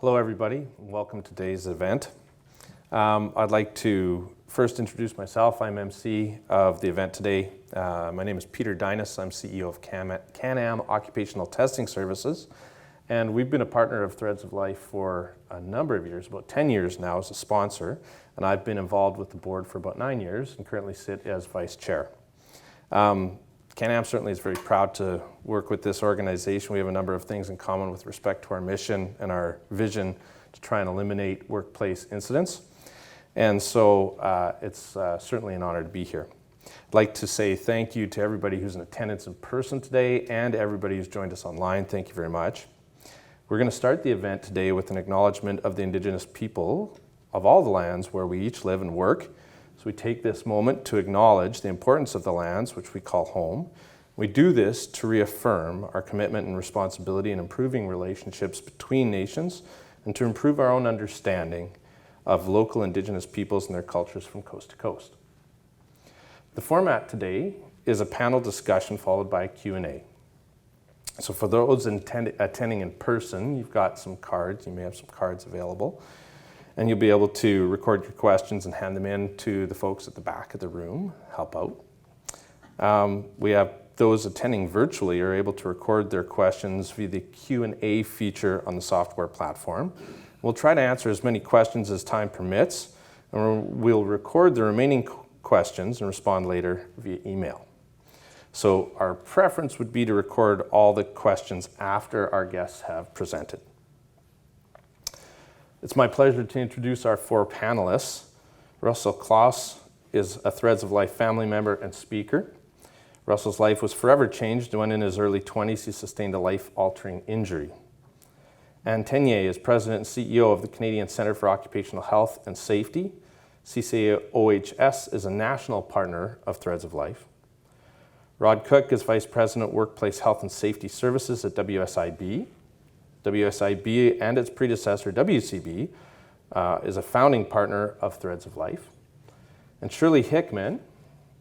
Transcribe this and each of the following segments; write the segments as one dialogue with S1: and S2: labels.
S1: Hello everybody, welcome to today's event. I'd like to first introduce myself. I'm MC of the event today. My name is Peter Deines. I'm CEO of CannAmm Occupational Testing Services, and we've been a partner of Threads of Life for a number of years, about 10 years now as a sponsor, and I've been involved with the board for about 9 years and currently sit as vice chair. CannAmm certainly is very proud to work with this organization. We have a number of things in common with respect to our mission and our vision to try and eliminate workplace incidents. And so it's certainly an honor to be here. I'd like to say thank you to everybody who's in attendance in person today and everybody who's joined us online. Thank you very much. We're going to start the event today with an acknowledgement of the Indigenous people of all the lands where we each live and work. So we take this moment to acknowledge the importance of the lands which we call home. We do this to reaffirm our commitment and responsibility in improving relationships between nations and to improve our own understanding of local Indigenous peoples and their cultures from coast to coast. The format today is a panel discussion followed by a Q&A. So for those attending in person, you've got some cards. You may have some cards available. And you'll be able to record your questions and hand them in to the folks at the back of the room, help out. We have those attending virtually are able to record their questions via the Q&A feature on the software platform. We'll try to answer as many questions as time permits, and we'll record the remaining questions and respond later via email. So our preference would be to record all the questions after our guests have presented. It's my pleasure to introduce our 4 panelists. Russell Claus is a Threads of Life family member and speaker. Russell's life was forever changed when in his early 20s he sustained a life-altering injury. And Tennier is president and CEO of the Canadian Centre for Occupational Health and Safety. CCOHS is a national partner of Threads of Life. Rod Cook is vice president, Workplace Health and Safety Services at WSIB. WSIB and its predecessor, WCB, is a founding partner of Threads of Life. And Shirley Hickman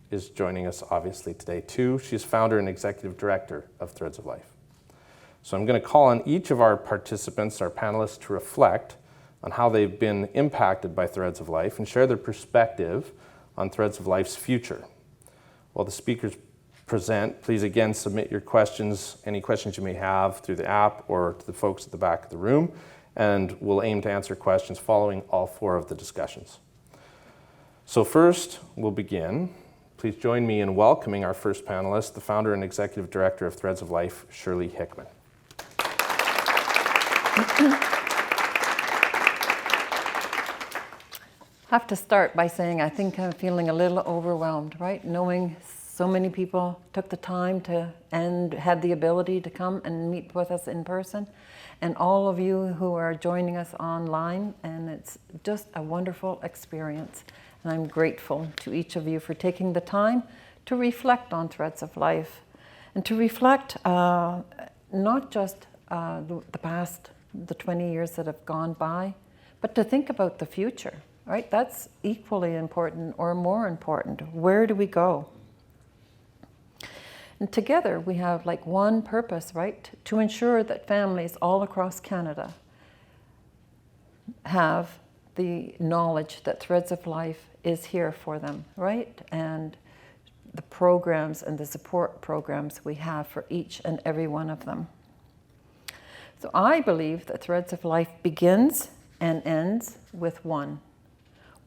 S1: is joining us obviously today too. She's founder and executive director of Threads of Life. So I'm going to call on each of our participants, our panelists, to reflect on how they've been impacted by Threads of Life and share their perspective on Threads of Life's future. While the speakers present, please again submit your questions, any questions you may have through the app or to the folks at the back of the room, and we'll aim to answer questions following all 4 of the discussions. So first, we'll begin. Please join me in welcoming our first panelist, the founder and executive director of Threads of Life, Shirley Hickman.
S2: I have to start by saying I think I'm feeling a little overwhelmed, right? Knowing so many people took the time to and had the ability to come and meet with us in person, and all of you who are joining us online, and it's just a wonderful experience. And I'm grateful to each of you for taking the time to reflect on Threads of Life and to reflect not just the past, the 20 years that have gone by, but to think about the future, right? That's equally important or more important. Where do we go? And together we have like one purpose, right? To ensure that families all across Canada have the knowledge that Threads of Life is here for them, right? And the programs and the support programs we have for each and every one of them. So I believe that Threads of Life begins and ends with one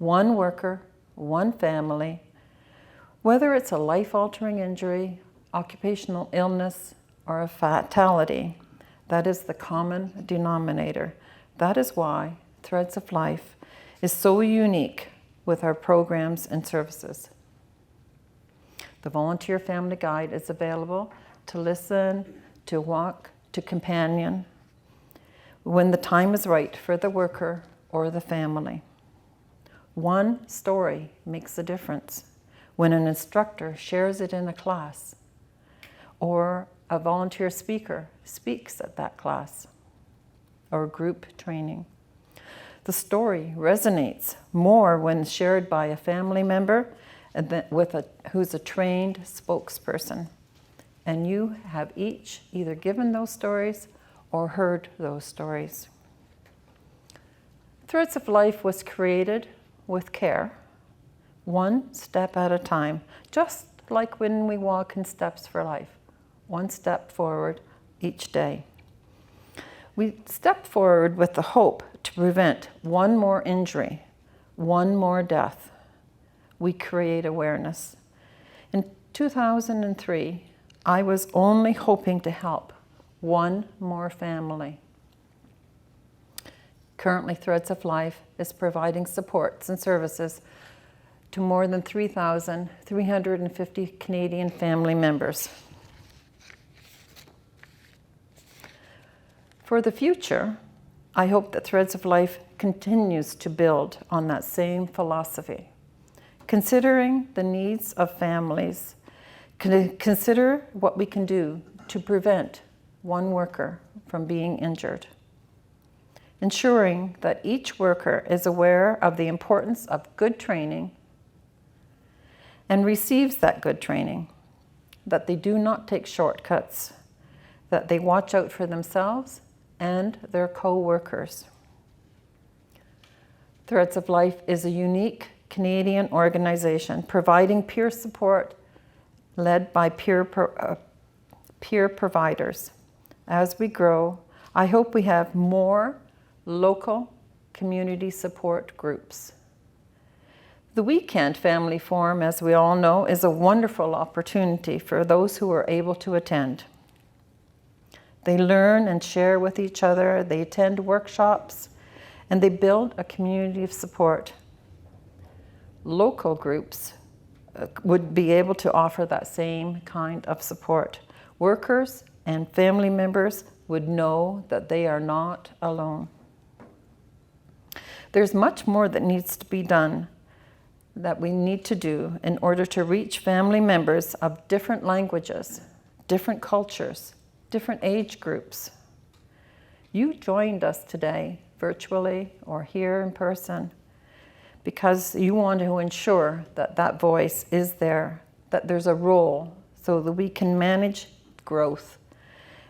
S2: worker, one family, whether it's a life-altering injury, occupational illness, or a fatality. That is the common denominator. That is why Threads of Life is so unique with our programs and services. The Volunteer Family Guide is available to listen, to walk, to companion, when the time is right for the worker or the family. One story makes a difference. When an instructor shares it in a class, or a volunteer speaker speaks at that class or group training. The story resonates more when shared by a family member who's a trained spokesperson. And you have each either given those stories or heard those stories. Threads of Life was created with care, one step at a time, just like when we walk in Steps for Life, one step forward each day. We step forward with the hope to prevent one more injury, one more death. We create awareness. In 2003, I was only hoping to help one more family. Currently, Threads of Life is providing supports and services to more than 3,350 Canadian family members. For the future, I hope that Threads of Life continues to build on that same philosophy. Considering the needs of families, consider what we can do to prevent one worker from being injured. Ensuring that each worker is aware of the importance of good training and receives that good training, that they do not take shortcuts, that they watch out for themselves and their co-workers. Threads of Life is a unique Canadian organization providing peer support led by peer providers. As we grow, I hope we have more local community support groups. The Weekend Family Forum, as we all know, is a wonderful opportunity for those who are able to attend. They learn and share with each other, they attend workshops, and they build a community of support. Local groups would be able to offer that same kind of support. Workers and family members would know that they are not alone. There's much more that needs to be done, that we need to do in order to reach family members of different languages, different cultures, different age groups. You joined us today, virtually or here in person, because you want to ensure that that voice is there, that there's a role so that we can manage growth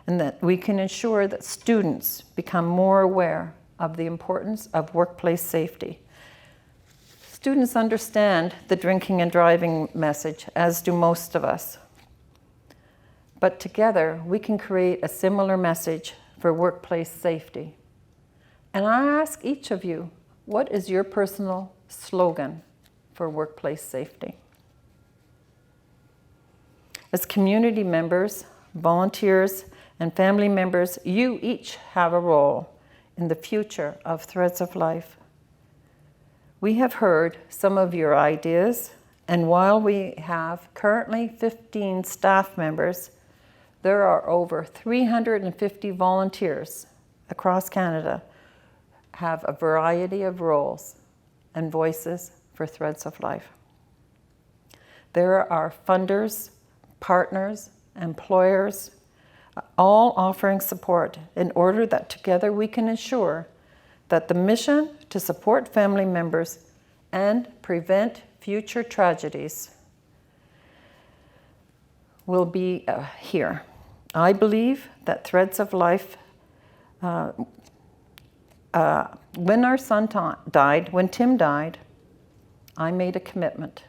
S2: and that we can ensure that students become more aware of the importance of workplace safety. Students understand the drinking and driving message, as do most of us. But together, we can create a similar message for workplace safety. And I ask each of you, what is your personal slogan for workplace safety? As community members, volunteers, and family members, you each have a role in the future of Threads of Life. We have heard some of your ideas, and while we have currently 15 staff members, there are over 350 volunteers across Canada have a variety of roles and voices for Threads of Life. There are funders, partners, employers, all offering support in order that together we can ensure that the mission to support family members and prevent future tragedies will be here. I believe that Threads of Life, when our son died, when Tim died, I made a commitment.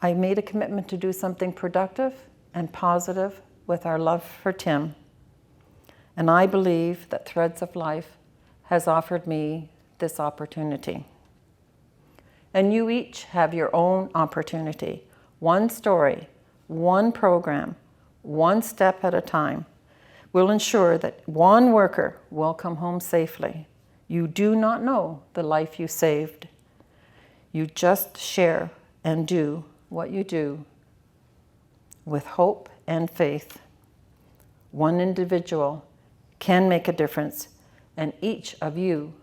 S2: I made a commitment to do something productive and positive with our love for Tim. And I believe that Threads of Life has offered me this opportunity. And you each have your own opportunity. One story, one program, one step at a time will ensure that one worker will come home safely. You do not know the life you saved. You just share and do what you do with hope and faith. One individual can make a difference, and each of you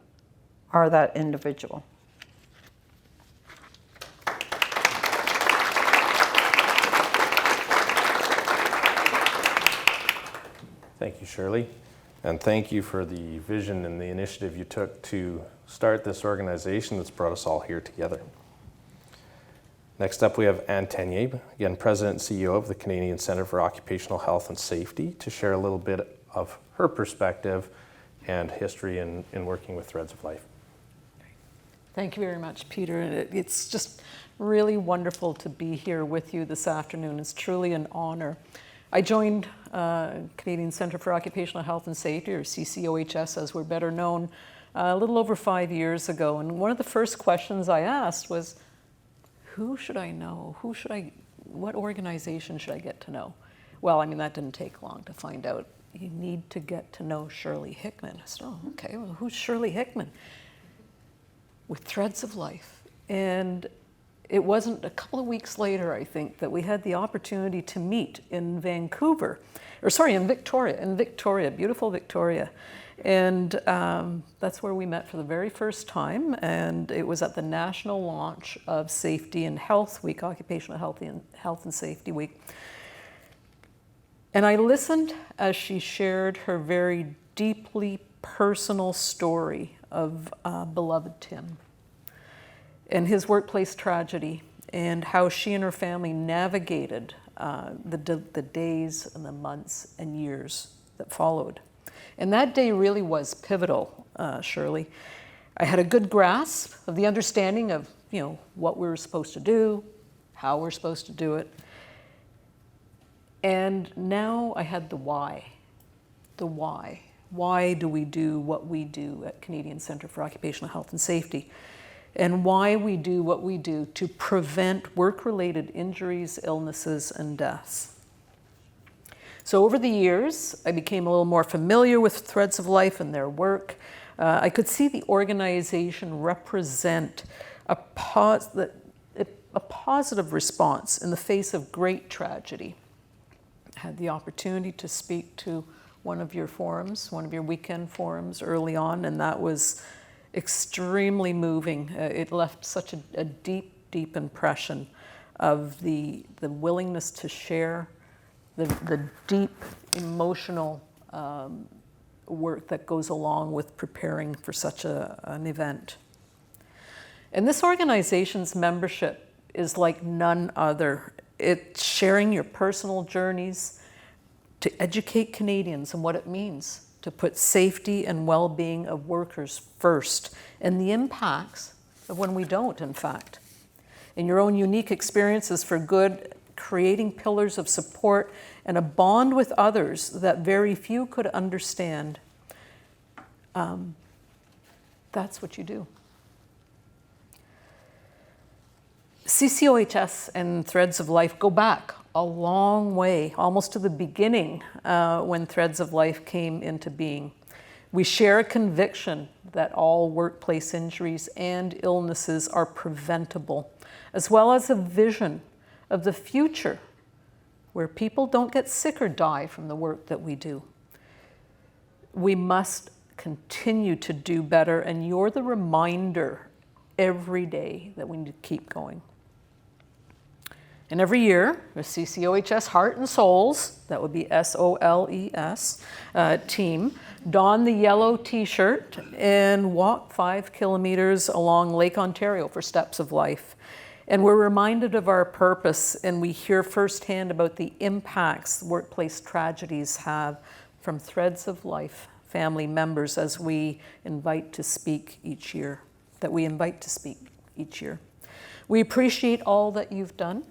S2: are that individual.
S1: Thank you, Shirley. And thank you for the vision and the initiative you took to start this organization that's brought us all here together. Next up, we have Tennier, again, President and CEO of the Canadian Centre for Occupational Health and Safety, to share a little bit of her perspective and history in working with Threads of Life.
S3: Thank you very much, Peter. And it's just really wonderful to be here with you this afternoon. It's truly an honor. I joined Canadian Centre for Occupational Health and Safety, or CCOHS as we're better known, a little over 5 years ago. And one of the first questions I asked was, who should I know? What organization should I get to know? Well, I mean, that didn't take long to find out. You need to get to know Shirley Hickman. I said, oh, okay, well, who's Shirley Hickman? With Threads of Life. And it wasn't a couple of weeks later, I think, that we had the opportunity to meet in Victoria, beautiful Victoria. And that's where we met for the very first time. And it was at the national launch of Safety and Health Week, Occupational Health and Safety Week. And I listened as she shared her very deeply personal story of beloved Tim and his workplace tragedy, and how she and her family navigated the days and the months and years that followed. And that day really was pivotal, Shirley. I had a good grasp of the understanding of, what we were supposed to do, how we're supposed to do it. And now I had the why. The why. Why do we do what we do at Canadian Centre for Occupational Health and Safety? And why we do what we do to prevent work-related injuries, illnesses, and deaths. So over the years, I became a little more familiar with Threads of Life and their work. I could see the organization represent a positive response in the face of great tragedy. I had the opportunity to speak to one of your forums, one of your weekend forums early on, and that was extremely moving. It left such a deep, deep impression of the willingness to share, the deep emotional work that goes along with preparing for such an event. And this organization's membership is like none other. It's sharing your personal journeys to educate Canadians on what it means to put safety and well-being of workers first, and the impacts of when we don't, in fact. In your own unique experiences for good, creating pillars of support and a bond with others that very few could understand. That's what you do. CCOHS and Threads of Life go back a long way, almost to the beginning when Threads of Life came into being. We share a conviction that all workplace injuries and illnesses are preventable, as well as a vision of the future where people don't get sick or die from the work that we do. We must continue to do better, and you're the reminder every day that we need to keep going. And every year, the CCOHS Heart and Souls, that would be SOLES, team, don the yellow t-shirt and walk 5 kilometers along Lake Ontario for Steps of Life. And we're reminded of our purpose, and we hear firsthand about the impacts workplace tragedies have from Threads of Life family members as we invite to speak each year, We appreciate all that you've done,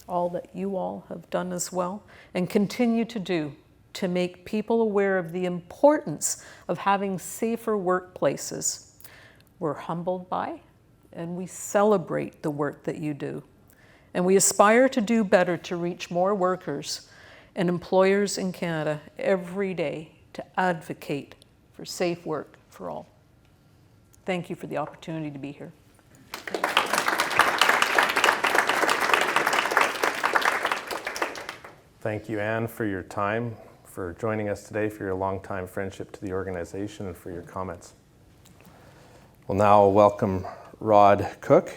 S3: all that you all have done as well, and continue to do to make people aware of the importance of having safer workplaces. We're humbled by and we celebrate the work that you do. And we aspire to do better to reach more workers and employers in Canada every day to advocate for safe work for all. Thank you for the opportunity to be here.
S1: Thank you, Anne, for your time, for joining us today, for your long-time friendship to the organization, and for your comments. We'll now welcome Rod Cook.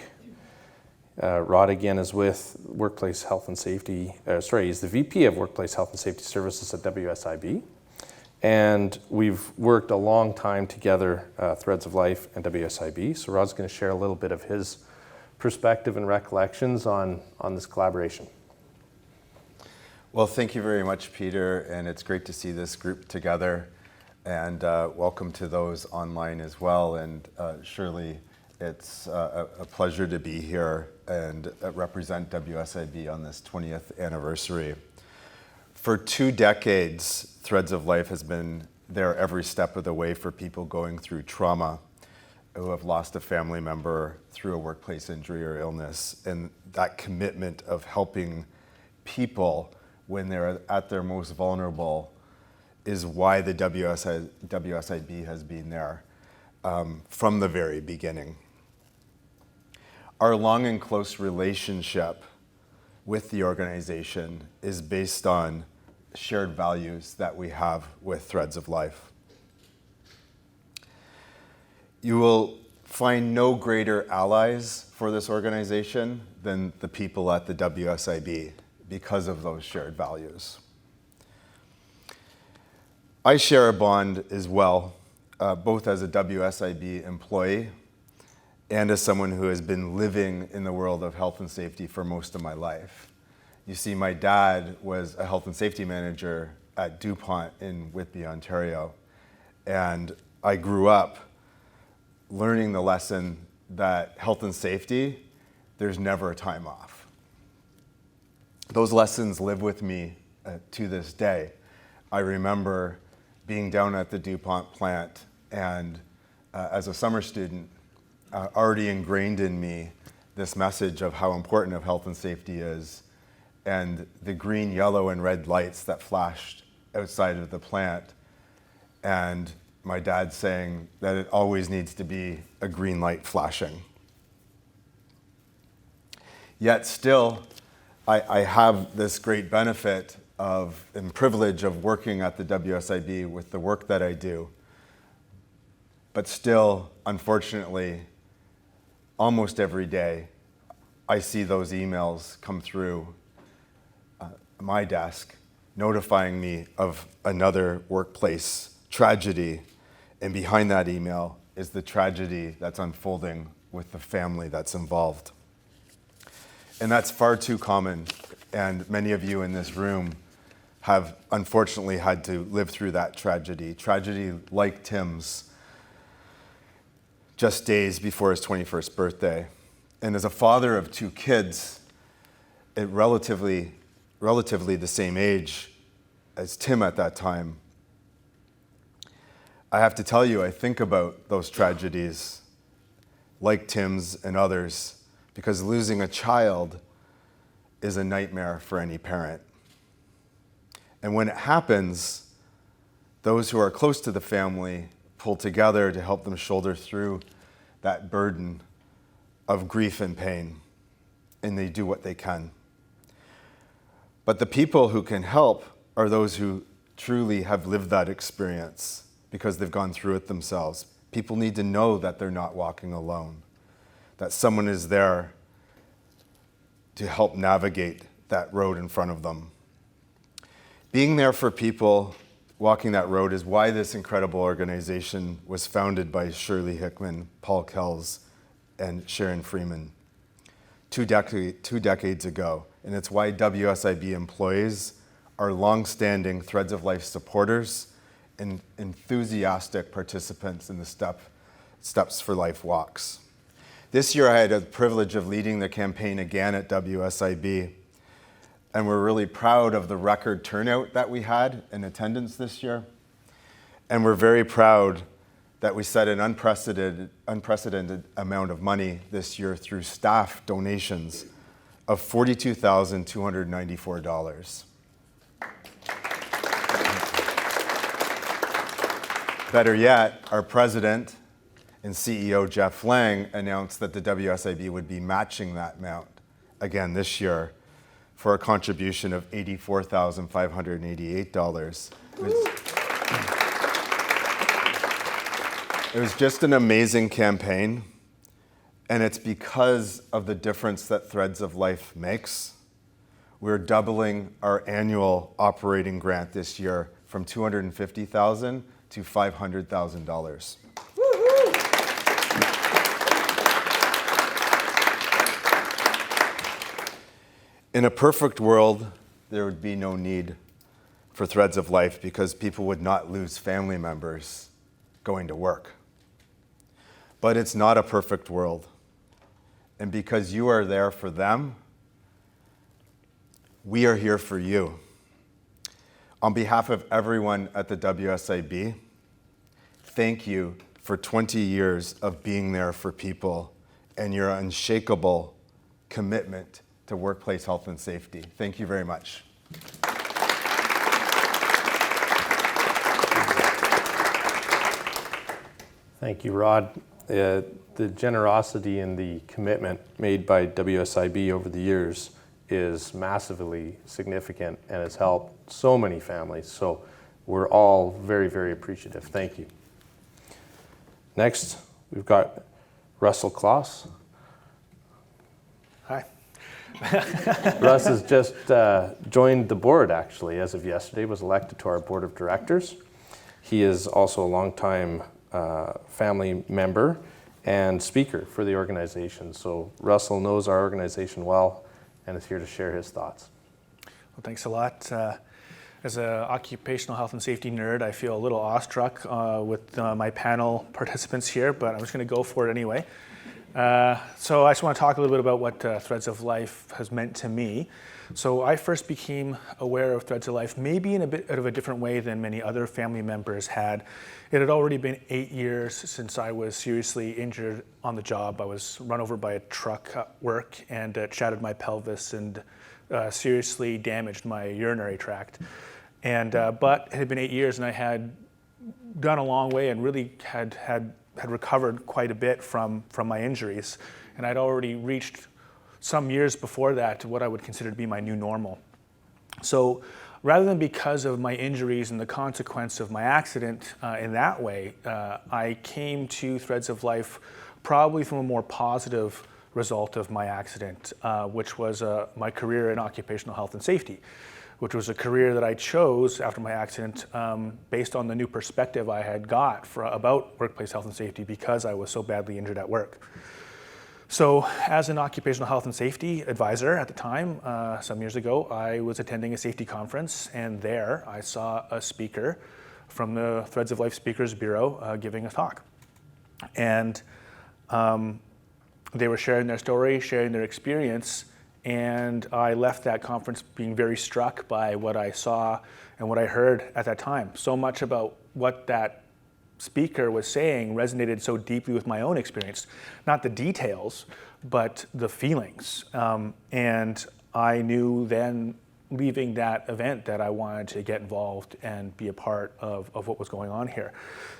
S1: Rod, again, is with Workplace Health and Safety, he's the VP of Workplace Health and Safety Services at WSIB. And we've worked a long time together, Threads of Life and WSIB. So Rod's going to share a little bit of his perspective and recollections on this collaboration.
S4: Well, thank you very much, Peter, and it's great to see this group together. And welcome to those online as well. And Shirley, It's a pleasure to be here and represent WSIB on this 20th anniversary. For 2 decades, Threads of Life has been there every step of the way for people going through trauma, who have lost a family member through a workplace injury or illness. And that commitment of helping people when they're at their most vulnerable is why the WSIB has been there from the very beginning. Our long and close relationship with the organization is based on shared values that we have with Threads of Life. You will find no greater allies for this organization than the people at the WSIB because of those shared values. I share a bond as well, both as a WSIB employee and as someone who has been living in the world of health and safety for most of my life. You see, my dad was a health and safety manager at DuPont in Whitby, Ontario, and I grew up learning the lesson that health and safety, there's never a time off. Those lessons live with me to this day. I remember being down at the DuPont plant and as a summer student, already ingrained in me this message of how important of health and safety is, and the green, yellow, and red lights that flashed outside of the plant, and my dad saying that it always needs to be a green light flashing. Yet still, I have this great benefit of and privilege of working at the WSIB with the work that I do. But still, unfortunately, almost every day, I see those emails come through my desk notifying me of another workplace tragedy. And behind that email is the tragedy that's unfolding with the family that's involved. And that's far too common. And many of you in this room have unfortunately had to live through that tragedy. Tragedy like Tim's just days before his 21st birthday. And as a father of 2 kids, at relatively the same age as Tim at that time, I have to tell you, I think about those tragedies like Tim's and others, because losing a child is a nightmare for any parent. And when it happens, those who are close to the family pull together to help them shoulder through that burden of grief and pain, and they do what they can. But the people who can help are those who truly have lived that experience because they've gone through it themselves. People need to know that they're not walking alone, that someone is there to help navigate that road in front of them. Being there for people walking that road is why this incredible organization was founded by Shirley Hickman, Paul Kells, and Sharon Freeman 2 decades ago. And it's why WSIB employees are long-standing Threads of Life supporters and enthusiastic participants in the Steps for Life walks. This year I had the privilege of leading the campaign again at WSIB, and we're really proud of the record turnout that we had in attendance this year. And we're very proud that we set an unprecedented amount of money this year through staff donations of $42,294. Better yet, our president and CEO, Jeff Lang, announced that the WSIB would be matching that amount again this year for a contribution of $84,588. It was just an amazing campaign, and it's because of the difference that Threads of Life makes. We're doubling our annual operating grant this year from $250,000 to $500,000. In a perfect world, there would be no need for Threads of Life because people would not lose family members going to work. But it's not a perfect world. And because you are there for them, we are here for you. On behalf of everyone at the WSIB, thank you for 20 years of being there for people and your unshakable commitment to workplace health and safety. Thank you very much.
S1: Thank you, Rod. The generosity and the commitment made by WSIB over the years is massively significant and has helped so many families. So we're all very, very appreciative. Thank you. Next, we've got Russell Claus.
S5: Hi.
S1: Russ has just joined the board, actually, as of yesterday, was elected to our board of directors. He is also a longtime family member and speaker for the organization. So Russell knows our organization well and is here to share his thoughts.
S5: Well, thanks a lot. As an occupational health and safety nerd, I feel a little awestruck with my panel participants here, but I'm just going to go for it anyway. So I just want to talk a little bit about what Threads of Life has meant to me. So I first became aware of Threads of Life maybe in a bit of a different way than many other family members had. It had already been 8 years since I was seriously injured on the job. I was run over by a truck at work and shattered my pelvis and seriously damaged my urinary tract. And but it had been 8 years and I had gone a long way and really had recovered quite a bit from my injuries. And I'd already reached some years before that to what I would consider to be my new normal. So rather than because of my injuries and the consequence of my accident in that way, I came to Threads of Life probably from a more positive result of my accident, which was my career in occupational health and safety, which was a career that I chose after my accident based on the new perspective I had got about workplace health and safety because I was so badly injured at work. So as an occupational health and safety advisor at the time, some years ago, I was attending a safety conference, and there I saw a speaker from the Threads of Life Speakers Bureau giving a talk. And they were sharing their story, sharing their experience, and I left that conference being very struck by what I saw and what I heard at that time. So much about what that speaker was saying resonated so deeply with my own experience, not the details, but the feelings. And I knew then, leaving that event, that I wanted to get involved and be a part of what was going on here.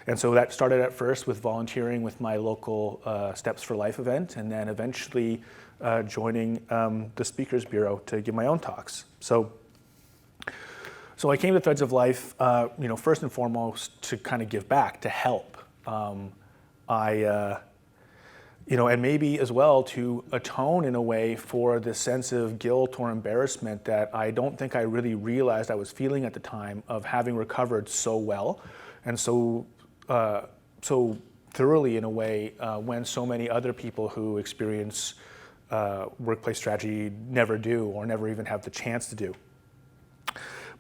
S5: And so that started at first with volunteering with my local Steps for Life event, and then eventually joining the Speakers Bureau to give my own talks. So I came to Threads of Life, first and foremost to kind of give back, to help. And maybe as well to atone in a way for the sense of guilt or embarrassment that I don't think I really realized I was feeling at the time of having recovered so well and so thoroughly in a way when so many other people who experience workplace tragedy never do or never even have the chance to do.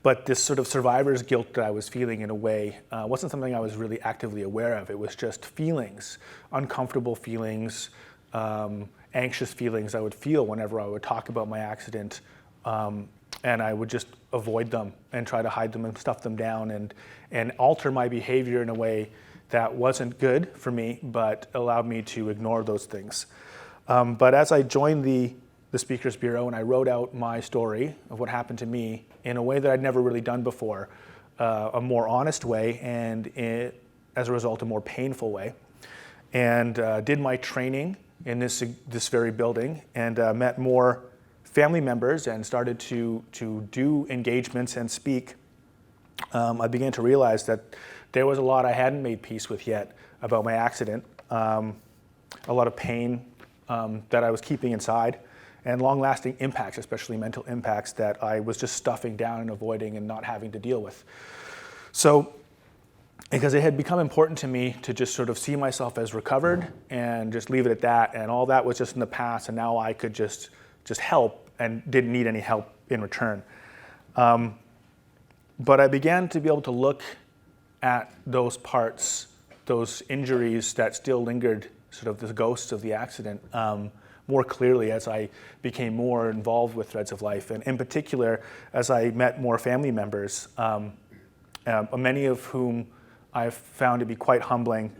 S5: But this sort of survivor's guilt that I was feeling in a way wasn't something I was really actively aware of. It was just feelings, uncomfortable feelings, anxious feelings I would feel whenever I would talk about my accident. And I would just avoid them and try to hide them and stuff them down and alter my behavior in a way that wasn't good for me, but allowed me to ignore those things. But as I joined the Speakers Bureau and I wrote out my story of what happened to me in a way that I'd never really done before, a more honest way and as a result a more painful way, and did my training in this very building and met more family members and started to do engagements and speak, I began to realize that there was a lot I hadn't made peace with yet about my accident, a lot of pain that I was keeping inside, and long-lasting impacts, especially mental impacts, that I was just stuffing down and avoiding and not having to deal with. So, because it had become important to me to just sort of see myself as recovered and just leave it at that, and all that was just in the past, and now I could just help and didn't need any help in return. But I began to be able to look at those parts, those injuries that still lingered sort of the ghosts of the accident more clearly as I became more involved with Threads of Life, and in particular as I met more family members, many of whom I've found to be quite humbling,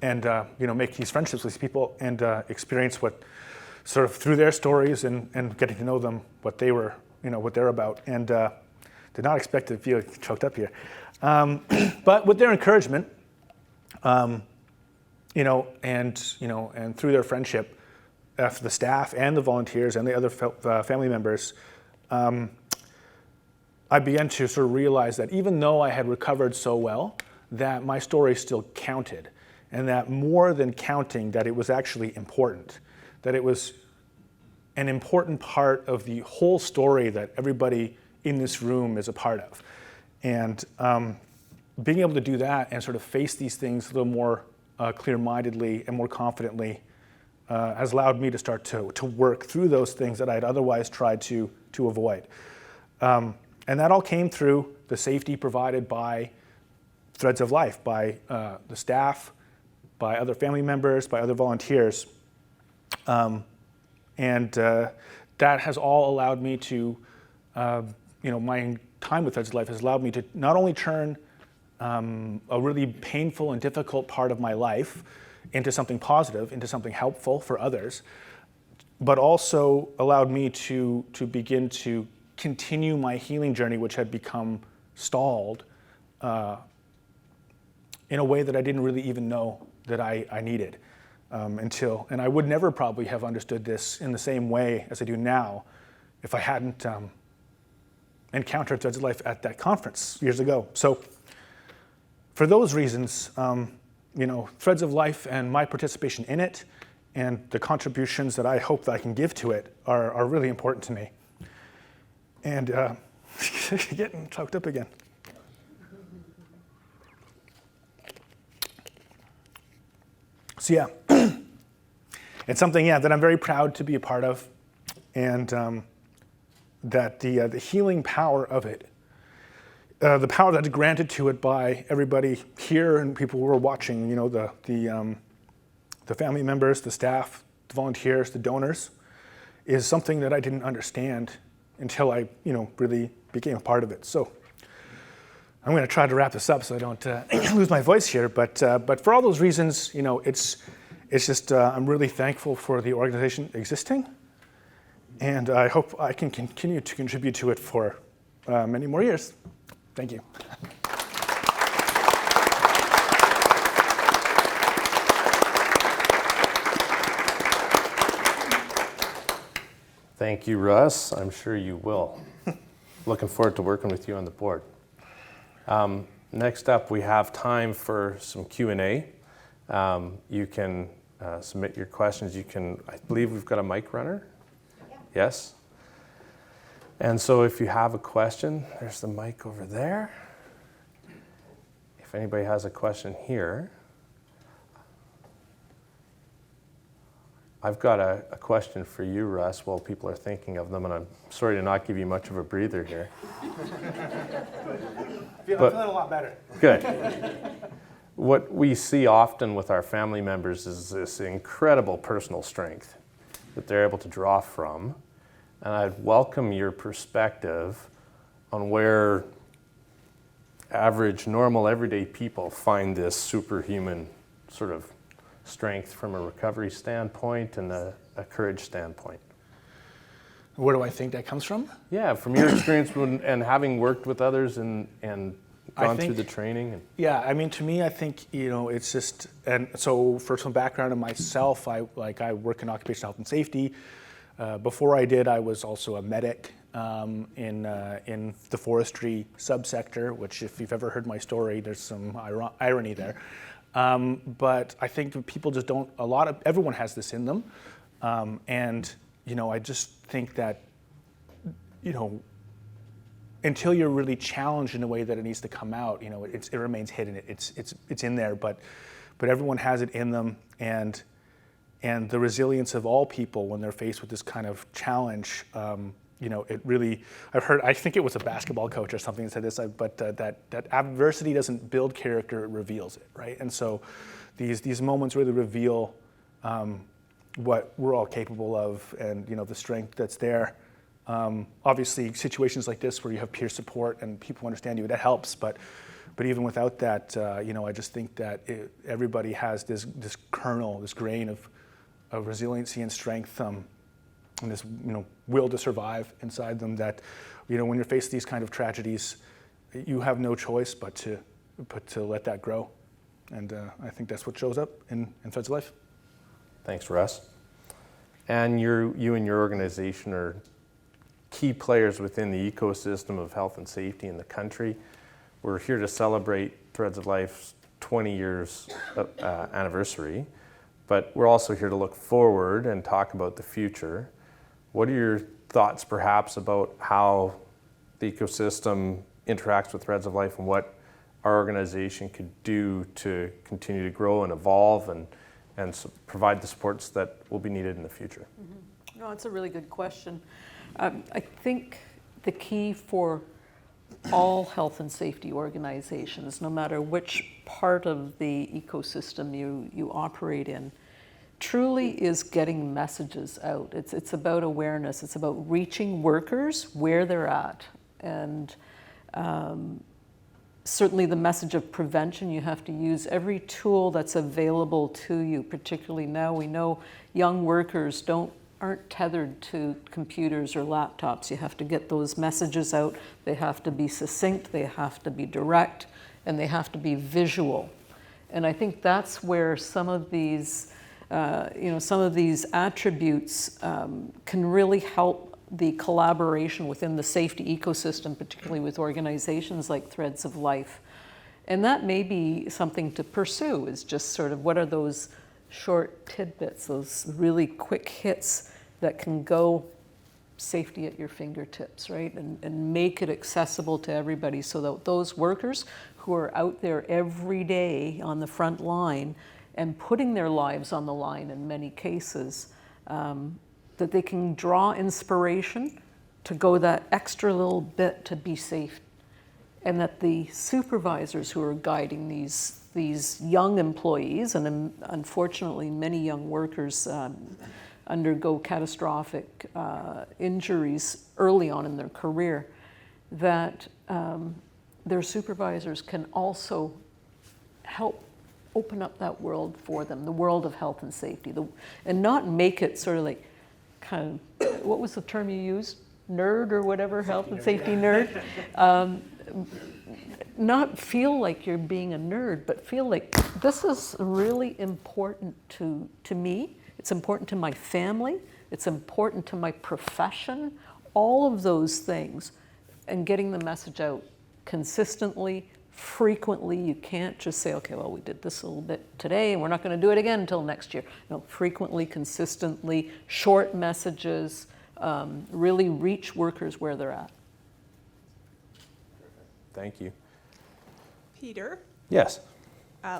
S5: and make these friendships with these people and experience what sort of through their stories and getting to know them, what they were, what they're about, and did not expect to feel choked up here. But with their encouragement, and through their friendship, for the staff and the volunteers and the other family members, I began to sort of realize that even though I had recovered so well, that my story still counted, and that more than counting, that it was actually important, that it was an important part of the whole story that everybody in this room is a part of. And being able to do that and sort of face these things a little more clear-mindedly and more confidently has allowed me to start to work through those things that I had otherwise tried to avoid. And that all came through the safety provided by Threads of Life, by the staff, by other family members, by other volunteers. And that has all allowed me to, my time with Threads of Life has allowed me to not only turn a really painful and difficult part of my life into something positive, into something helpful for others, but also allowed me to begin to continue my healing journey, which had become stalled in a way that I didn't really even know that I needed and I would never probably have understood this in the same way as I do now if I hadn't encountered Threads of Life at that conference years ago. So for those reasons, Threads of Life and my participation in it and the contributions that I hope that I can give to it are really important to me. And getting choked up again. So yeah, it's something that I'm very proud to be a part of, and that the healing power of it, the power that's granted to it by everybody here and people who are watching, the family members, the staff, the volunteers, the donors, is something that I didn't understand until I, really became a part of it. So I'm going to try to wrap this up so I don't lose my voice here. But for all those reasons, it's just I'm really thankful for the organization existing, and I hope I can continue to contribute to it for many more years. Thank you.
S1: Thank you, Russ. I'm sure you will. Looking forward to working with you on the board. Next up, we have time for some Q&A. You can submit your questions. I believe we've got a mic runner. Yeah. Yes? And so if you have a question, there's the mic over there. If anybody has a question here. I've got a question for you, Russ, while people are thinking of them, and I'm sorry to not give you much of a breather here.
S5: I'm feeling a lot better.
S1: Good. What we see often with our family members is this incredible personal strength that they're able to draw from, and I'd welcome your perspective on where average, normal, everyday people find this superhuman sort of strength from a recovery standpoint and a courage standpoint.
S5: Where do I think that comes from?
S1: Yeah, from your experience and having worked with others and gone through the training.
S5: Yeah, I mean, to me, I think, it's just, and so for some background on myself, I work in occupational health and safety. Before I did, I was also a medic in the forestry subsector, which if you've ever heard my story, there's some irony there. But I think people just don't, everyone has this in them. And, I just think that, until you're really challenged in a way that it needs to come out, it remains hidden. It's in there, but everyone has it in them. And the resilience of all people when they're faced with this kind of challenge it really, I think it was a basketball coach or something that said this, but that adversity doesn't build character, it reveals it, right? And so these moments really reveal what we're all capable of, and the strength that's there. Obviously, situations like this where you have peer support and people understand you, that helps, but even without that, I just think that everybody has this kernel, this grain of resiliency and strength, and this will to survive inside them, that when you're faced with these kind of tragedies, you have no choice but to let that grow. And I think that's what shows up in Threads of Life.
S1: Thanks, Russ. And you and your organization are key players within the ecosystem of health and safety in the country. We're here to celebrate Threads of Life's 20 years anniversary, but we're also here to look forward and talk about the future. What are your thoughts perhaps about how the ecosystem interacts with Threads of Life, and what our organization could do to continue to grow and evolve and provide the supports that will be needed in the future?
S3: Mm-hmm. No, it's a really good question. I think the key for all health and safety organizations, no matter which part of the ecosystem you operate in, truly is getting messages out. It's about awareness. It's about reaching workers where they're at. And certainly the message of prevention, you have to use every tool that's available to you, particularly now we know young workers aren't tethered to computers or laptops. You have to get those messages out. They have to be succinct, they have to be direct, and they have to be visual. And I think that's where some of these attributes can really help the collaboration within the safety ecosystem, particularly with organizations like Threads of Life. And that may be something to pursue, is just sort of what are those short tidbits, those really quick hits that can go safety at your fingertips, right? And make it accessible to everybody, so that those workers who are out there every day on the front line and putting their lives on the line in many cases, that they can draw inspiration to go that extra little bit to be safe. And that the supervisors who are guiding these young employees, and unfortunately many young workers undergo catastrophic injuries early on in their career, that their supervisors can also help open up that world for them, the world of health and safety, and not make it sort of like kind of, what was the term you used? Nerd or whatever, health and safety nerd. Not feel like you're being a nerd, but feel like this is really important to me. It's important to my family. It's important to my profession. All of those things, and getting the message out consistently, frequently. You can't just say, okay, well, we did this a little bit today and we're not going to do it again until next year. No, frequently, consistently, short messages, really reach workers where they're at.
S1: Thank you.
S6: Peter?
S1: Yes.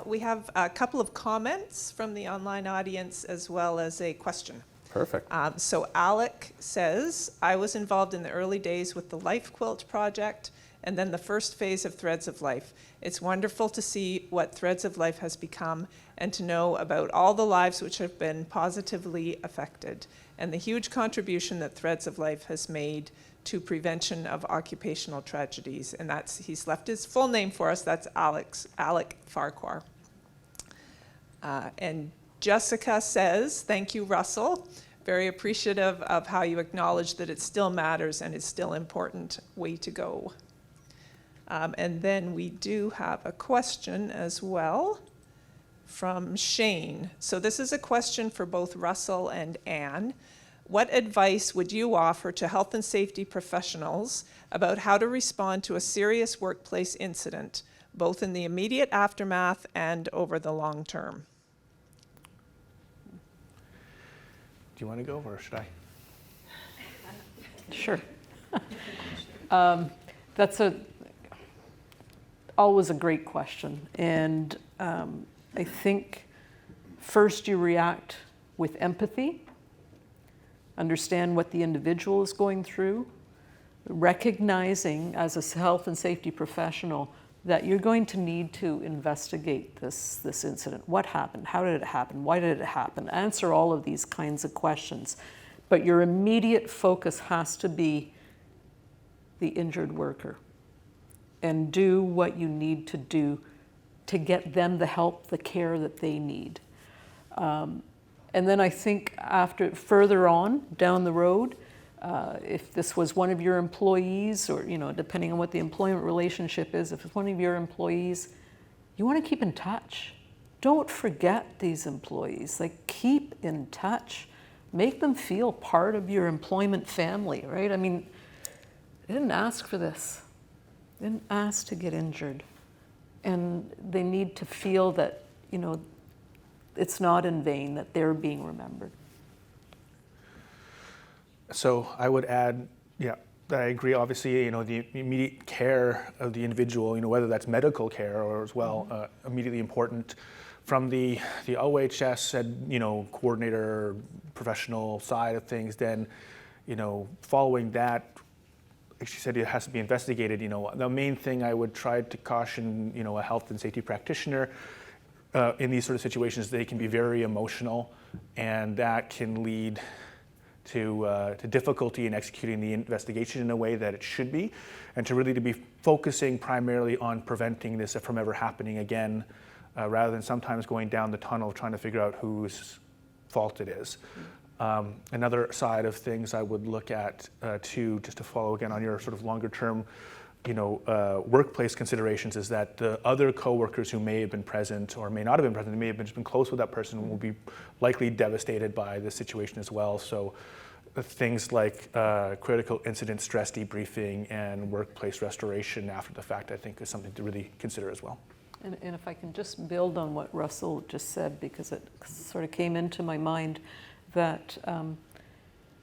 S6: We have a couple of comments from the online audience as well as a question.
S1: Perfect.
S6: So Alec says, I was involved in the early days with the Life Quilt project and then the first phase of Threads of Life. It's wonderful to see what Threads of Life has become and to know about all the lives which have been positively affected and the huge contribution that Threads of Life has made to prevention of occupational tragedies. And he's left his full name for us, that's Alec Farquhar. And Jessica says, thank you, Russell. Very appreciative of how you acknowledge that it still matters and is still important way to go. And then we do have a question as well from Shane. So this is a question for both Russell and Anne. What advice would you offer to health and safety professionals about how to respond to a serious workplace incident, both in the immediate aftermath and over the long term?
S5: Do you want to go or should I?
S3: Sure. That's always a great question. And I think first you react with empathy. understand what the individual is going through, recognizing as a health and safety professional that you're going to need to investigate this incident. What happened? How did it happen? Why did it happen? Answer all of these kinds of questions. But your immediate focus has to be the injured worker, and do what you need to do to get them the help, the care that they need. And then I think further on down the road, if this was one of your employees, or depending on what the employment relationship is, if it's one of your employees, you want to keep in touch. Don't forget these employees. Like, keep in touch. Make them feel part of your employment family, right? I mean, they didn't ask for this. They didn't ask to get injured. And they need to feel that, it's not in vain, that they're being remembered.
S5: So I would add, that I agree. Obviously, the immediate care of the individual, whether that's medical care or as well, immediately important. From the OHS said, coordinator, professional side of things, then, following that, she said it has to be investigated. The main thing I would try to caution, a health and safety practitioner in these sort of situations, they can be very emotional, and that can lead to difficulty in executing the investigation in a way that it should be, and to be focusing primarily on preventing this from ever happening again, rather than sometimes going down the tunnel trying to figure out whose fault it is. Another side of things I would look at too, just to follow again on your sort of longer term, workplace considerations, is that the other coworkers who may have been present or may not have been present, may have been close with that person, will be likely devastated by the situation as well. So things like critical incident stress debriefing and workplace restoration after the fact, I think, is something to really consider as well.
S3: And if I can just build on what Russell just said, because it sort of came into my mind, that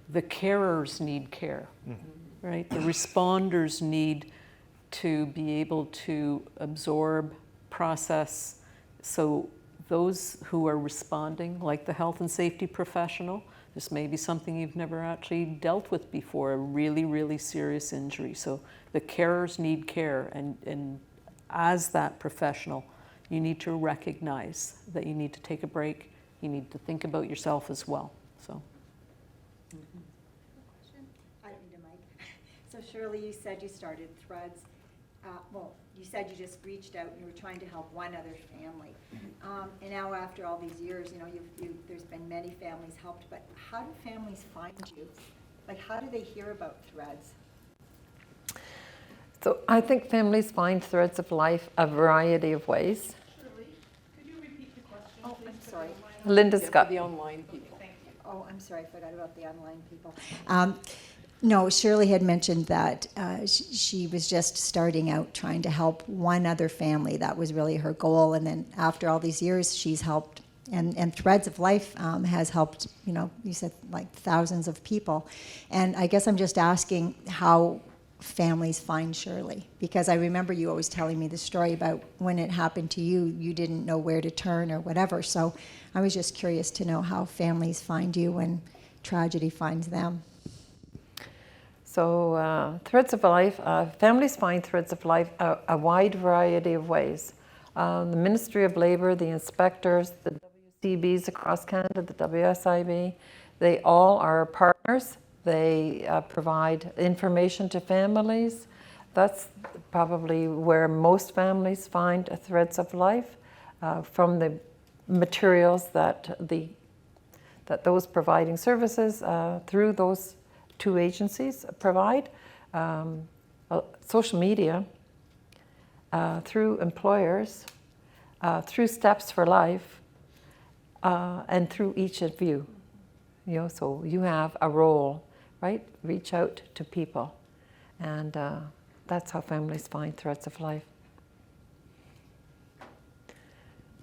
S3: the carers need care, right? The responders need to be able to absorb, process. So those who are responding, like the health and safety professional, this may be something you've never actually dealt with before, a really, really serious injury. So the carers need care, and as that professional, you need to recognize that you need to take a break. You need to think about yourself as well. So.
S7: I need a mic. So Shirley, you said you started Threads. You said you just reached out and you were trying to help one other family. And now after all these years, there's been many families helped, but how do families find you? Like, how do they hear about Threads?
S2: So I think families find Threads of Life a variety of ways.
S6: Shirley, could you repeat the question?
S7: Oh, I'm sorry.
S2: Linda's got
S3: the online people.
S6: Thank you.
S7: Oh, I'm sorry, I forgot about the online people. No, Shirley had mentioned that she was just starting out trying to help one other family. That was really her goal. And then after all these years, she's helped, and Threads of Life has helped, you said like thousands of people. And I guess I'm just asking how families find Shirley, because I remember you always telling me the story about when it happened to you, you didn't know where to turn or whatever. So I was just curious to know how families find you when tragedy finds them.
S2: So Threads of Life, families find Threads of Life a wide variety of ways. The Ministry of Labour, the inspectors, the WSIBs across Canada, the WSIB, they all are partners. They provide information to families. That's probably where most families find Threads of Life, from the materials that those providing services through those two agencies provide, social media, through employers, through Steps for Life, and through each of you. So you have a role, right? Reach out to people, and that's how families find Threads of Life.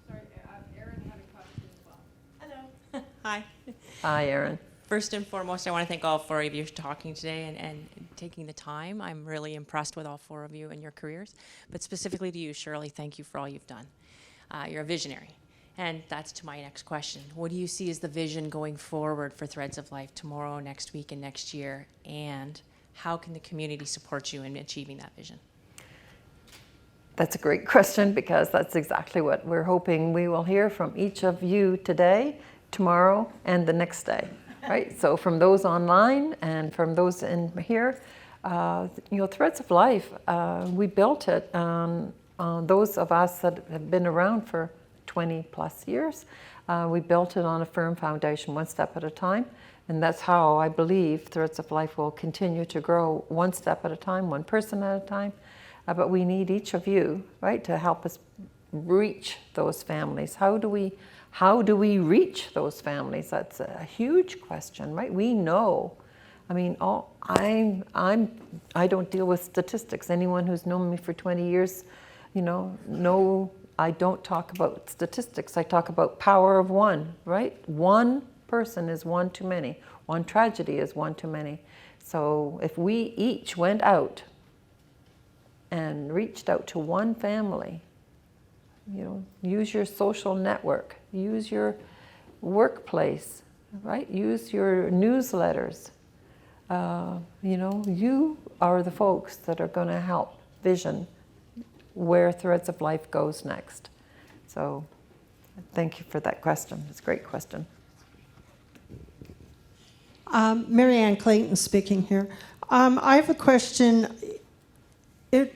S8: Sorry, Erin had a question as well. Hello. Hi.
S2: Hi, Erin.
S8: First and foremost, I want to thank all four of you for talking today and taking the time. I'm really impressed with all four of you and your careers. But specifically to you, Shirley, thank you for all you've done. You're a visionary. And that's to my next question. What do you see as the vision going forward for Threads of Life tomorrow, next week, and next year? And how can the community support you in achieving that vision?
S2: That's a great question, because that's exactly what we're hoping we will hear from each of you today, tomorrow, and the next day, right? So from those online and from those in here, Threads of Life, we built it on those of us that have been around for 20 plus years. We built it on a firm foundation, one step at a time. And that's how I believe Threads of Life will continue to grow, one step at a time, one person at a time. But we need each of you, right, to help us reach those families. How do we reach those families? That's a huge question, right? We know. I mean, I don't deal with statistics. Anyone who's known me for 20 years, know I don't talk about statistics. I talk about power of one, right? One person is one too many. One tragedy is one too many. So if we each went out and reached out to one family, use your social network, use your workplace, right? Use your newsletters. You are the folks that are going to help vision where Threads of Life goes next. So thank you for that question. It's a great question.
S9: Mary Ann Clayton speaking here. I have a question.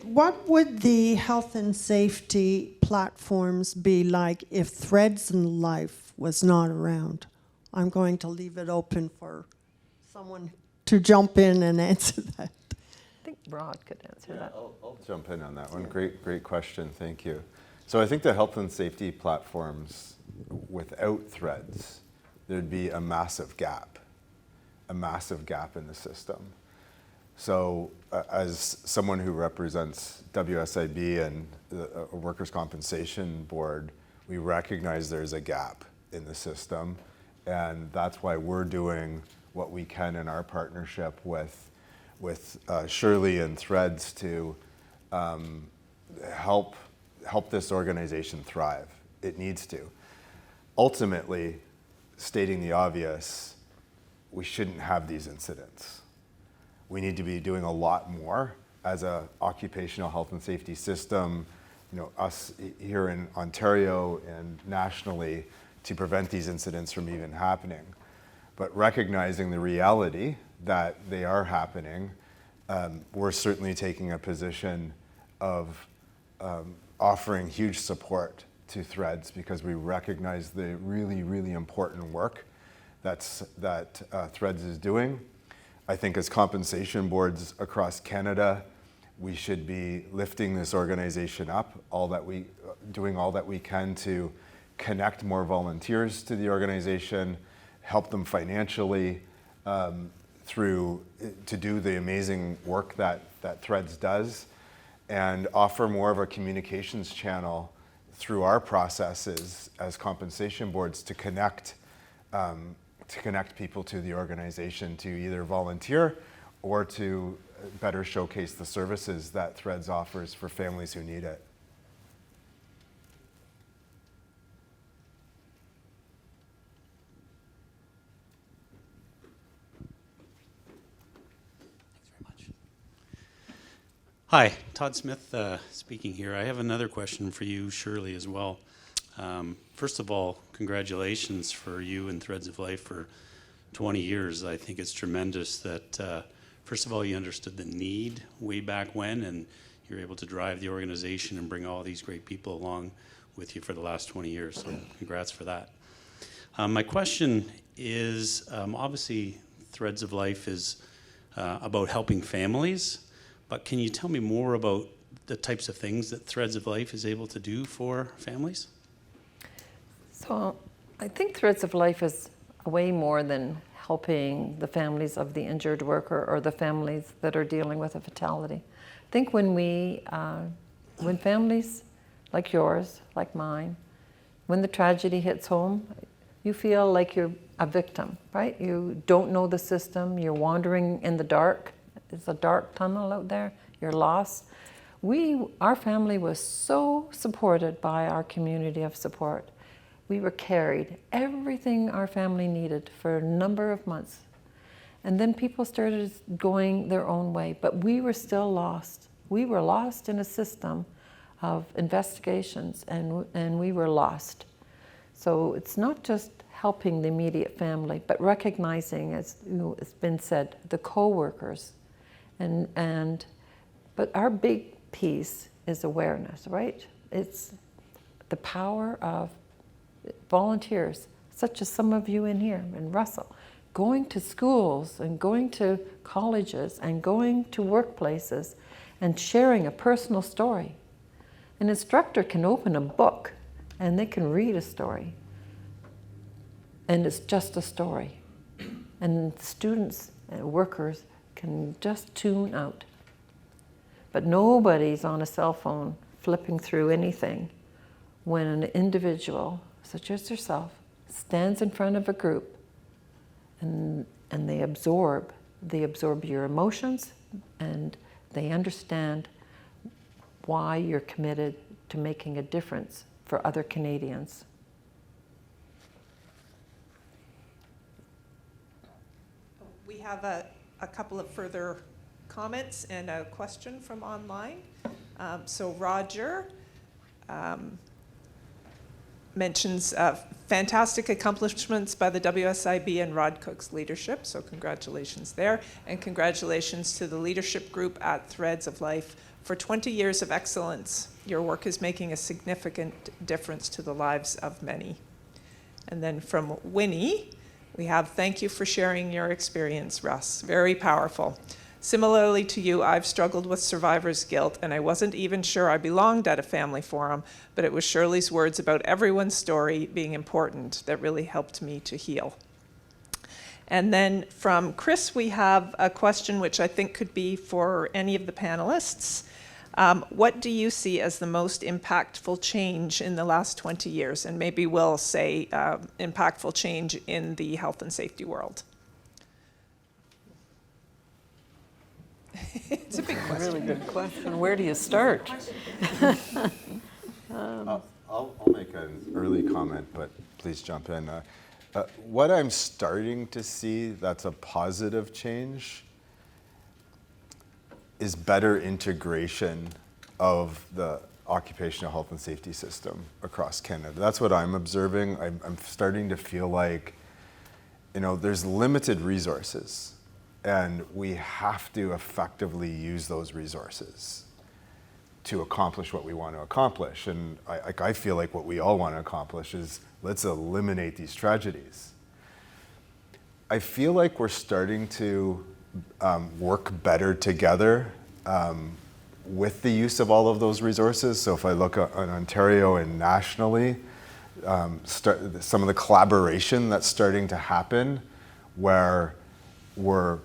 S9: What would the health and safety platforms be like if Threads in Life was not around? I'm going to leave it open for someone to jump in and answer that.
S2: I think Rod could answer that.
S4: I'll jump in on that one. Great question. Thank you. So I think the health and safety platforms, without Threads, there'd be a massive gap in the system. So as someone who represents WSIB and a workers' compensation board, we recognize there's a gap in the system. And that's why we're doing what we can in our partnership with Shirley and Threads to help this organization thrive. It needs to. Ultimately, stating the obvious, we shouldn't have these incidents. We need to be doing a lot more as a occupational health and safety system, us here in Ontario and nationally, to prevent these incidents from even happening. But recognizing the reality that they are happening, we're certainly taking a position of offering huge support to Threads, because we recognize the really, really important work that Threads is doing. I think as compensation boards across Canada, we should be lifting this organization up, doing all that we can to connect more volunteers to the organization, help them financially to do the amazing work that Threads does, and offer more of a communications channel through our processes as compensation boards to connect people to the organization to either volunteer or to better showcase the services that Threads offers for families who need it.
S10: Hi, Todd Smith speaking here. I have another question for you, Shirley, as well. First of all, congratulations for you and Threads of Life for 20 years. I think it's tremendous that, first of all, you understood the need way back when, and you're able to drive the organization and bring all these great people along with you for the last 20 years. So congrats for that. My question is, obviously, Threads of Life is about helping families. But can you tell me more about the types of things that Threads of Life is able to do for families?
S2: So I think Threads of Life is way more than helping the families of the injured worker or the families that are dealing with a fatality. I think when families like yours, like mine, when the tragedy hits home, you feel like you're a victim, right? You don't know the system, you're wandering in the dark. It's a dark tunnel out there, you're lost. Our family was so supported by our community of support. We were carried everything our family needed for a number of months. And then people started going their own way, but we were still lost. We were lost in a system of investigations, and we were lost. So it's not just helping the immediate family, but recognizing, as it's been said, the co-workers. But our big piece is awareness, right? It's the power of volunteers, such as some of you in here, and Russell, going to schools and going to colleges and going to workplaces and sharing a personal story. An instructor can open a book and they can read a story, and it's just a story. And students and workers can just tune out. But nobody's on a cell phone flipping through anything when an individual, such as yourself, stands in front of a group and they absorb your emotions, and they understand why you're committed to making a difference for other Canadians.
S6: We have a couple of further comments and a question from online. So Roger mentions fantastic accomplishments by the WSIB and Rod Cook's leadership, so congratulations there. And congratulations to the leadership group at Threads of Life for 20 years of excellence. Your work is making a significant difference to the lives of many. And then from Winnie, we have, thank you for sharing your experience, Russ. Very powerful. Similarly to you, I've struggled with survivor's guilt, and I wasn't even sure I belonged at a family forum, but it was Shirley's words about everyone's story being important that really helped me to heal. And then from Chris, we have a question which I think could be for any of the panelists. What do you see as the most impactful change in the last 20 years? And maybe we'll say impactful change in the health and safety world. It's a big question.
S3: Really good question. Where do you start?
S4: I'll make an early comment, but please jump in. What I'm starting to see that's a positive change is better integration of the occupational health and safety system across Canada. That's what I'm observing. I'm starting to feel like, there's limited resources, and we have to effectively use those resources to accomplish what we want to accomplish. And I feel like what we all want to accomplish is let's eliminate these tragedies. I feel like we're starting to work better together with the use of all of those resources. So if I look at Ontario and nationally, some of the collaboration that's starting to happen where we're,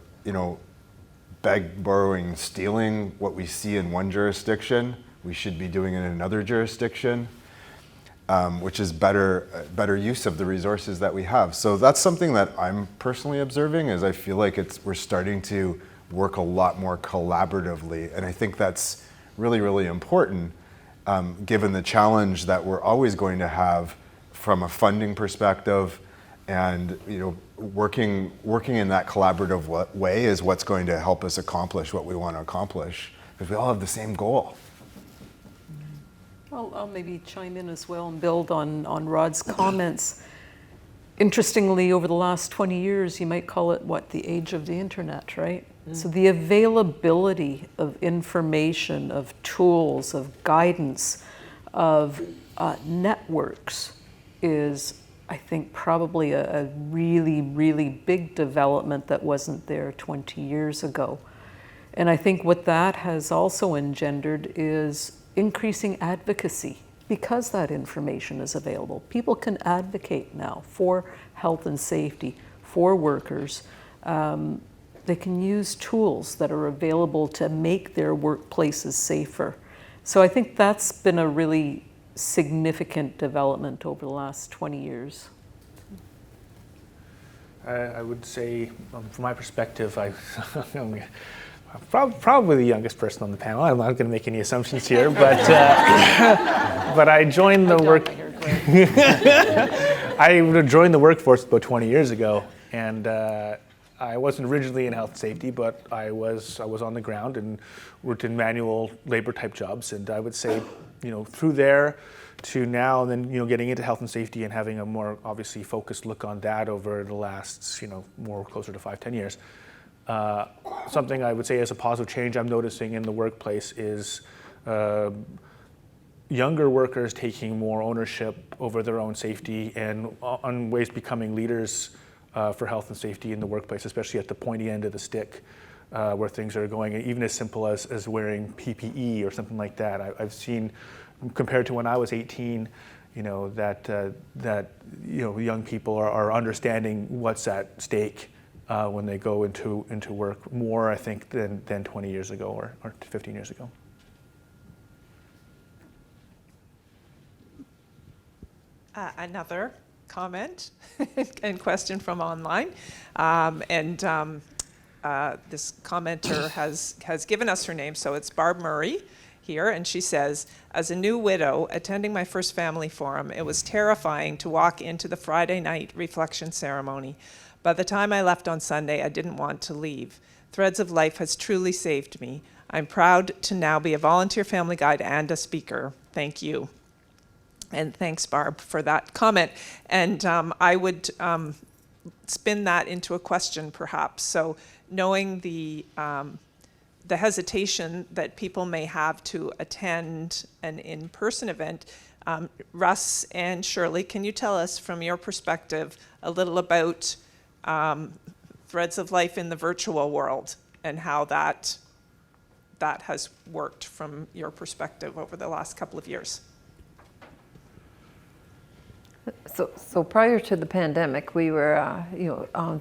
S4: borrowing, stealing what we see in one jurisdiction, we should be doing it in another jurisdiction, which is better use of the resources that we have. So that's something that I'm personally observing, is I feel like we're starting to work a lot more collaboratively, and I think that's really, really important, given the challenge that we're always going to have from a funding perspective, and working in that collaborative way is what's going to help us accomplish what we want to accomplish, because we all have the same goal.
S3: I'll maybe chime in as well and build on Rod's comments. Interestingly, over the last 20 years, you might call it, the age of the internet, right? So the availability of information, of tools, of guidance, of networks is, I think, probably a really, really big development that wasn't there 20 years ago. And I think what that has also engendered is increasing advocacy, because that information is available. People can advocate now for health and safety, for workers. They can use tools that are available to make their workplaces safer. So I think that's been a really significant development over the last 20 years.
S5: I would say, from my perspective, I'm probably the youngest person on the panel. I'm not going to make any assumptions here, but but I joined the work. I joined the workforce about 20 years ago, and I wasn't originally in health and safety, but I was on the ground and worked in manual labor type jobs. And I would say, through there to now, and then getting into health and safety and having a more obviously focused look on that over the last more closer to 5-10 years. Something I would say as a positive change I'm noticing in the workplace is younger workers taking more ownership over their own safety and on ways becoming leaders for health and safety in the workplace, especially at the pointy end of the stick where things are going, even as simple as wearing PPE or something like that. I've seen, compared to when I was 18, that young people are understanding what's at stake when they go into work more, I think, than 20 years ago or 15 years ago.
S6: Another comment and question from online. This commenter has given us her name, so it's Barb Murray here, and she says, as a new widow attending my first family forum, it was terrifying to walk into the Friday night reflection ceremony. By the time I left on Sunday, I didn't want to leave. Threads of Life has truly saved me. I'm proud to now be a volunteer family guide and a speaker. Thank you. And thanks, Barb, for that comment. And I would spin that into a question, perhaps. So knowing the hesitation that people may have to attend an in-person event, Russ and Shirley, can you tell us from your perspective a little about Threads of Life in the virtual world and how that has worked from your perspective over the last couple of years?
S2: So prior to the pandemic, we were,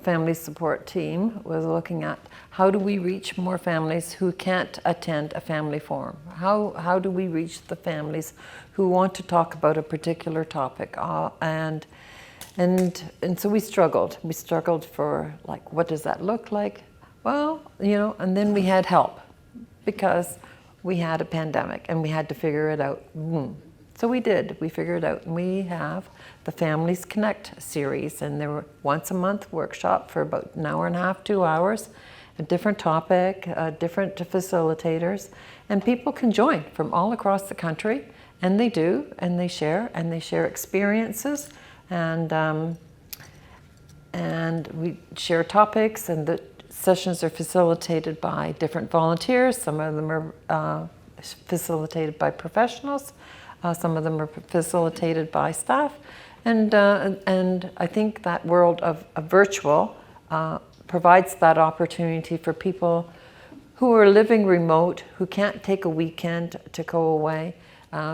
S2: family support team was looking at how do we reach more families who can't attend a family forum? How do we reach the families who want to talk about a particular topic? And so we struggled. We struggled for what does that look like? Well, and then we had help because we had a pandemic and we had to figure it out. So we did. We figured it out, and we have the Families Connect series, and there were once a month workshop for about an hour and a half, 2 hours, a different topic, different facilitators, and people can join from all across the country, and they do, and they share experiences, and we share topics, and the sessions are facilitated by different volunteers. Some of them are facilitated by professionals. Some of them are facilitated by staff, and I think that world of virtual provides that opportunity for people who are living remote, who can't take a weekend to go away.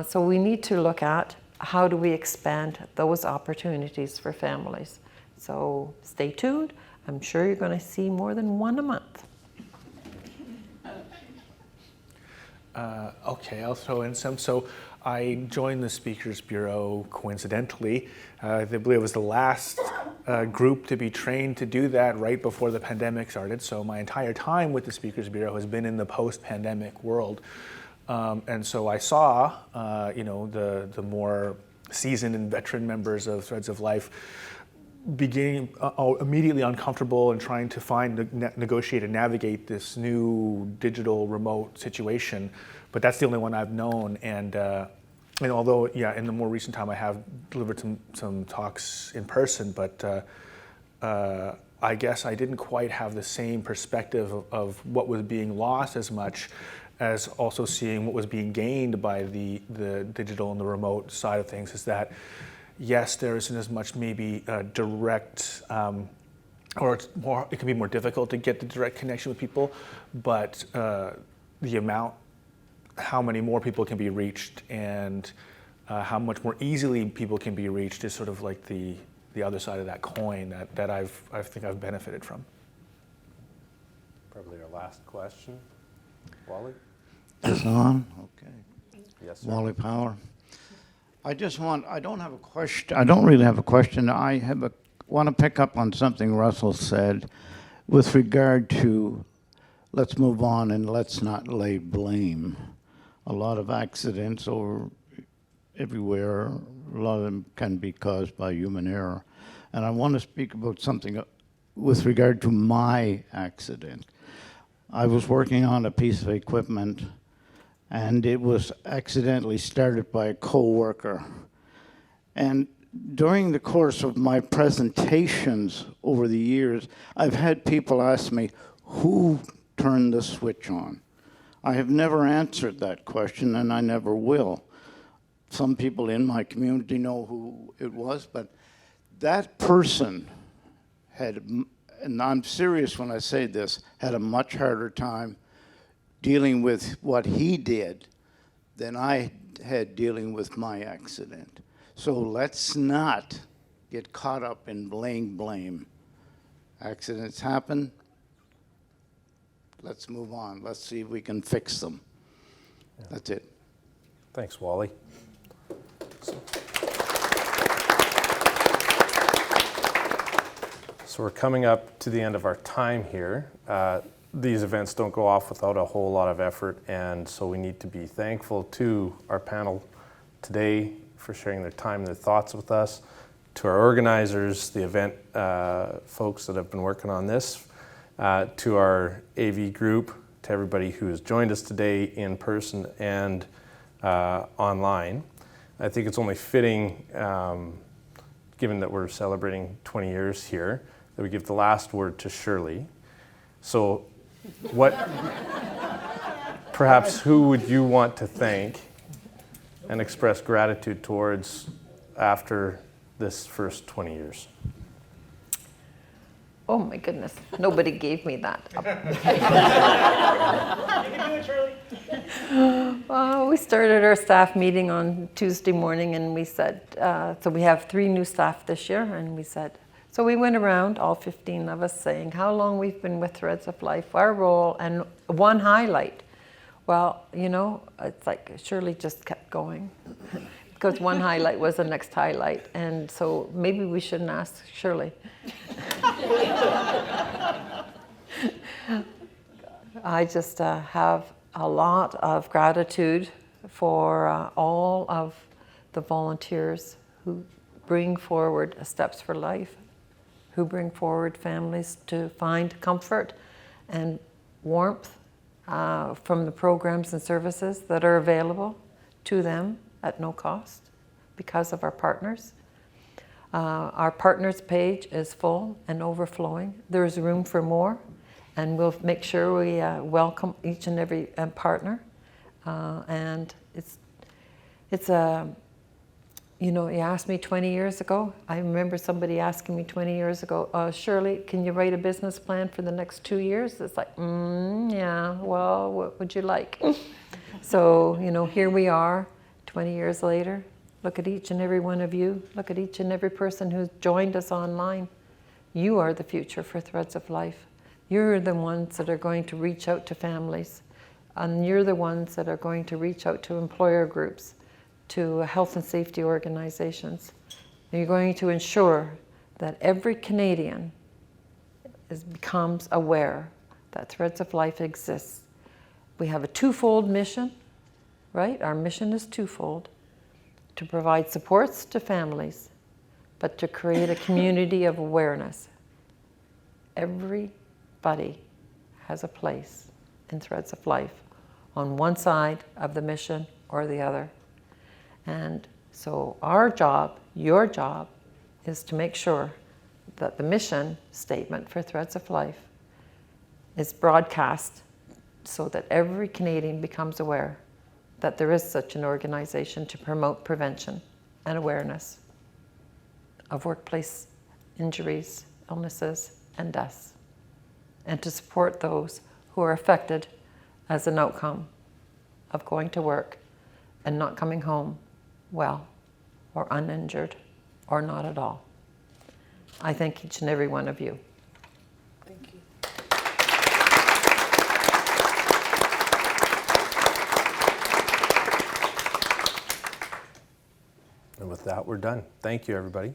S2: So we need to look at how do we expand those opportunities for families. So stay tuned. I'm sure you're going to see more than one a month.
S5: Okay, I'll throw in some. So I joined the Speakers Bureau coincidentally. I believe it was the last group to be trained to do that right before the pandemic started. So my entire time with the Speakers Bureau has been in the post-pandemic world. And so I saw, the more seasoned and veteran members of Threads of Life beginning immediately uncomfortable and trying to negotiate and navigate this new digital remote situation. But that's the only one I've known. And although, in the more recent time I have delivered some talks in person, but I guess I didn't quite have the same perspective of what was being lost as much as also seeing what was being gained by the digital and the remote side of things. Is that yes, there isn't as much maybe direct, or it can be more difficult to get the direct connection with people, but how many more people can be reached and how much more easily people can be reached is sort of like the other side of that coin that I think I've benefited from.
S1: Probably our last question. Wally?
S11: Is it on? Okay.
S1: Yes, sir.
S11: Wally Power. I don't have a question. I don't really have a question. I want to pick up on something Russell said with regard to let's move on and let's not lay blame. A lot of accidents everywhere A lot of them can be caused by human error. And I want to speak about something with regard to my accident. I was working on a piece of equipment, and it was accidentally started by a coworker. And during the course of my presentations over the years, I've had people ask me, who turned the switch on? I have never answered that question, and I never will. Some people in my community know who it was, but that person had, and I'm serious when I say this, had a much harder time dealing with what he did than I had dealing with my accident. So let's not get caught up in blame. Accidents happen. Let's move on. Let's see if we can fix them. Yeah. That's it.
S1: Thanks, Wally. So we're coming up to the end of our time here. These events don't go off without a whole lot of effort, and so we need to be thankful to our panel today for sharing their time and their thoughts with us, to our organizers, the event folks that have been working on this, to our AV group, to everybody who has joined us today in person and online. I think it's only fitting, given that we're celebrating 20 years here, that we give the last word to Shirley. So perhaps who would you want to thank and express gratitude towards after this first 20 years?
S2: Oh my goodness, nobody gave me that.
S5: You can do it, Shirley.
S2: We started our staff meeting on Tuesday morning, and we said, so we have 3 new staff this year, and we said, so we went around, all 15 of us, saying how long we've been with Threads of Life, our role, and one highlight. Well, you know, it's like Shirley just kept going because one highlight was the next highlight, and so maybe we shouldn't ask Shirley. I just have a lot of gratitude for all of the volunteers who bring forward Steps for Life, who bring forward families to find comfort and warmth from the programs and services that are available to them at no cost because of our partners. Our partners page is full and overflowing. There's room for more, and we'll make sure we welcome each and every partner. And it's a, you know, you asked me 20 years ago. I remember somebody asking me 20 years ago, Shirley, can you write a business plan for the next 2 years? It's like, yeah, well, what would you like? So, you know, here we are 20 years later. Look at each and every one of you. Look at each and every person who's joined us online. You are the future for Threads of Life. You're the ones that are going to reach out to families, and you're the ones that are going to reach out to employer groups, to health and safety organizations. And you're going to ensure that every Canadian becomes aware that Threads of Life exists. We have a twofold mission, right? Our mission is twofold: to provide supports to families, but to create a community of awareness. Everybody has a place in Threads of Life on one side of the mission or the other. And so our job, your job, is to make sure that the mission statement for Threads of Life is broadcast so that every Canadian becomes aware that there is such an organization to promote prevention and awareness of workplace injuries, illnesses, and deaths, and to support those who are affected as an outcome of going to work and not coming home well or uninjured or not at all. I thank each and every one of you.
S3: Thank you.
S1: And with that, we're done. Thank you, everybody.